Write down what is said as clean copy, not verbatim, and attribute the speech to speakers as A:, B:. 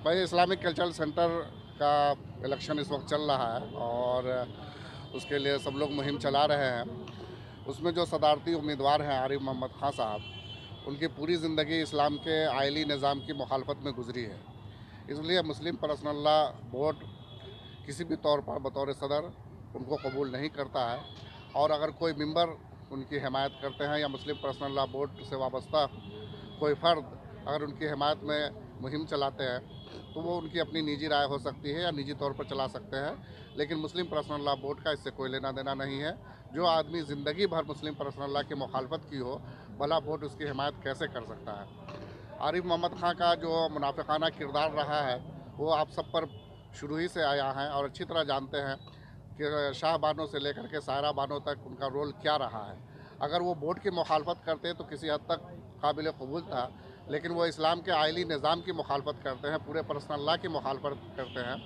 A: भाई Islamic cultural centre का election इस वक्त चल रहा है और उसके लिए सब लोग मुहिम चला रहे हैं। उसमें जो सदारती उम्मीदवार हैं आरिफ मोहम्मद खान साहब, उनकी पूरी ज़िंदगी इस्लाम के आइली निज़ाम की मुखालफत में गुजरी है। इसलिए मुस्लिम पर्सनल बोर्ड किसी भी तौर पर बतौर सदर उनको कबूल नहीं करता है। और अगर कोई मेंबर उनकी हिमायत करते हैं या मुस्लिम पर्सनल बोर्ड से वाबस्ता कोई फ़र्द अगर उनकी हिमायत में मुहिम चलाते हैं तो वो उनकी अपनी निजी राय हो सकती है या निजी तौर पर चला सकते हैं, लेकिन मुस्लिम पर्सनल बोर्ड का इससे कोई लेना देना नहीं है। जो आदमी ज़िंदगी भर मुस्लिम पर्सनल की मुखालफत की हो, भला बोर्ड उसकी हिमायत कैसे कर सकता है। आरिफ मोहम्मद खान का जो मुनाफिकाना किरदार रहा है वो आप सब पर शुरू ही से आया है और अच्छी तरह जानते हैं कि शाह बानों से लेकर के सायरा बानों तक उनका रोल क्या रहा है। अगर वो बोर्ड की मुखालफत करते तो किसी हद तक काबिल कबूल था, लेकिन वो इस्लाम के आइली निज़ाम की मुखालफत करते हैं, पूरे पर्सनल लॉ की मुखालफत करते हैं।